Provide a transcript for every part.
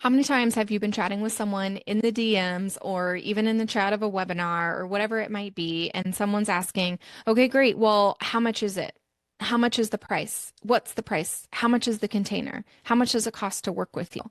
How many times have you been chatting with someone in the DMs or even in the chat of a webinar or whatever it might be, and someone's asking, okay, great, well, how much is it? How much is the price? What's the price? How much is the container? How much does it cost to work with you?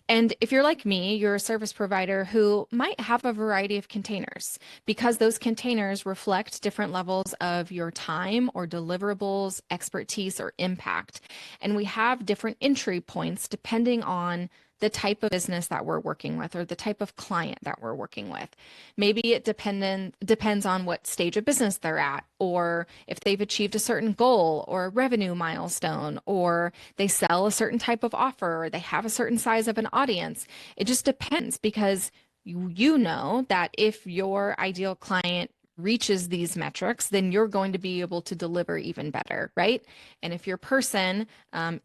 And if you're like me, you're a service provider who might have a variety of containers because those containers reflect different levels of your time or deliverables, expertise, or impact. And we have different entry points depending on the type of business that we're working with or the type of client that we're working with. Maybe it depends on what stage of business they're at, or if they've achieved a certain goal or a revenue milestone, or they sell a certain type of offer, or they have a certain size of an audience. It just depends because you know that if your ideal client reaches these metrics, then you're going to be able to deliver even better, right? And if your person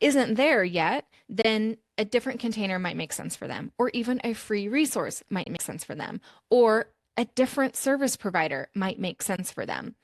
isn't there yet, then a different container might make sense for them, or even a free resource might make sense for them, or a different service provider might make sense for them.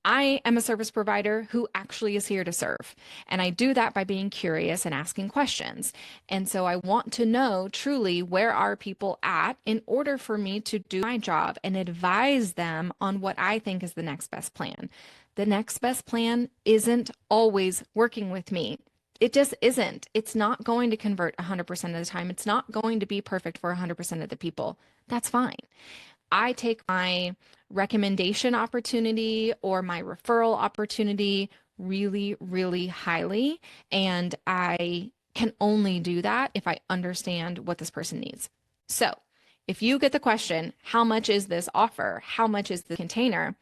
I am a service provider who actually is here to serve. And I do that by being curious and asking questions. And so I want to know truly where are people at in order for me to do my job and advise them on what I think is the next best plan. The next best plan isn't always working with me. It just isn't. It's not going to convert 100% of the time. It's not going to be perfect for 100% of the people. That's fine. I take my recommendation opportunity or my referral opportunity really, really highly. And I can only do that if I understand what this person needs. So if you get the question, how much is this offer? How much is the container?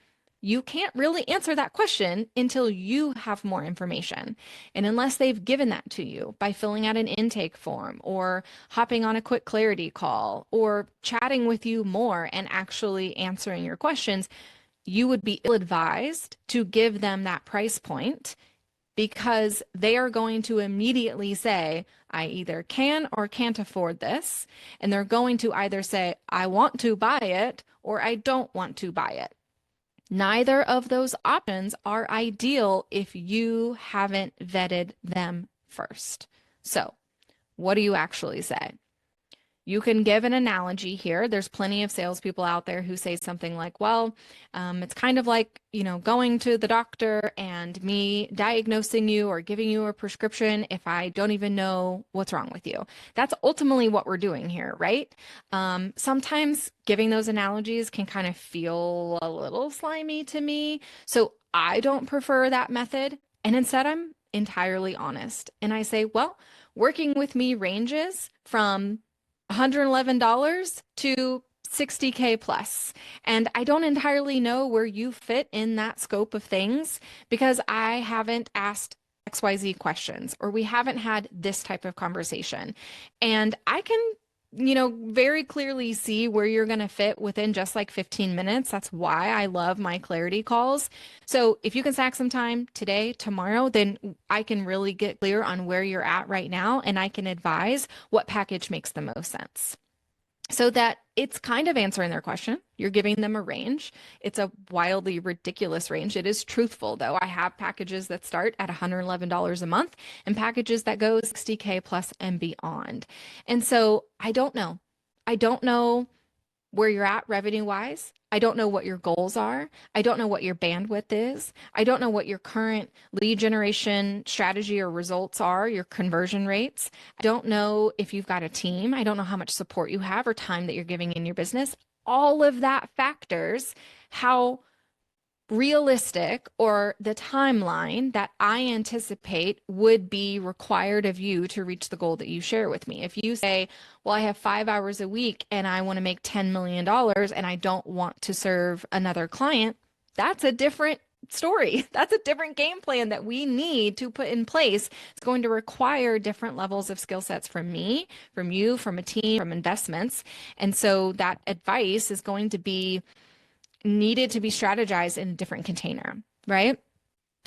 You can't really answer that question until you have more information. And unless they've given that to you by filling out an intake form or hopping on a quick clarity call or chatting with you more and actually answering your questions, you would be ill-advised to give them that price point because they are going to immediately say, I either can or can't afford this. And they're going to either say, I want to buy it or I don't want to buy it. Neither of those options are ideal if you haven't vetted them first. So, what do you actually say? You can give an analogy here. There's plenty of salespeople out there who say something like, well, it's kind of like, going to the doctor and me diagnosing you or giving you a prescription if I don't even know what's wrong with you. That's ultimately what we're doing here, right? Sometimes giving those analogies can kind of feel a little slimy to me. So I don't prefer that method. And instead, I'm entirely honest. And I say, well, working with me ranges from $111 to 60K plus. And I don't entirely know where you fit in that scope of things because I haven't asked XYZ questions or we haven't had this type of conversation. And I can very clearly see where you're going to fit within just like 15 minutes. That's why I love my clarity calls. So if you can stack some time today, tomorrow, then I can really get clear on where you're at right now and I can advise what package makes the most sense. So that it's kind of answering their question. You're giving them a range. It's a wildly ridiculous range. It is truthful, though. I have packages that start at $111 a month and packages that go 60K plus and beyond. And so I don't know. I don't know where you're at revenue wise. I don't know what your goals are. I don't know what your bandwidth is. I don't know what your current lead generation strategy or results are, your conversion rates. I don't know if you've got a team. I don't know how much support you have or time that you're giving in your business. All of that factors how realistic or the timeline that I anticipate would be required of you to reach the goal that you share with me. If you say, well, I have 5 hours a week and I want to make $10 million and I don't want to serve another client, that's a different story. That's a different game plan that we need to put in place. It's going to require different levels of skill sets from me, from you, from a team, from investments. And so that advice is going to be needed to be strategized in a different container, right?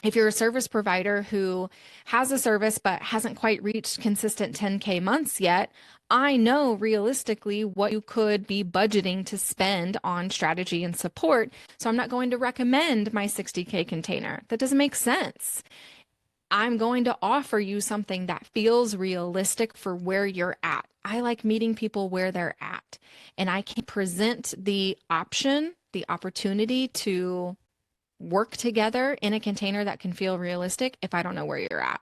If you're a service provider who has a service but hasn't quite reached consistent 10K months yet, I know realistically what you could be budgeting to spend on strategy and support. So I'm not going to recommend my 60K container. That doesn't make sense. I'm going to offer you something that feels realistic for where you're at. I like meeting people where they're at, and I can present the option, the opportunity to work together in a container that can feel realistic if I don't know where you're at.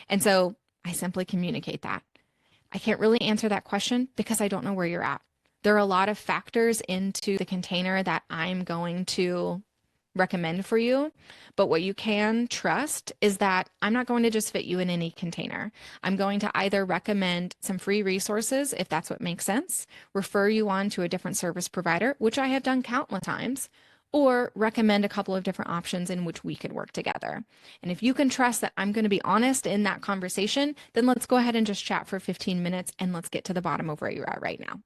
And so I simply communicate that. I can't really answer that question because I don't know where you're at. There are a lot of factors into the container that I'm going to recommend for you. But what you can trust is that I'm not going to just fit you in any container. I'm going to either recommend some free resources, if that's what makes sense, refer you on to a different service provider, which I have done countless times, or recommend a couple of different options in which we could work together. And if you can trust that I'm going to be honest in that conversation, then let's go ahead and just chat for 15 minutes and let's get to the bottom of where you're at right now.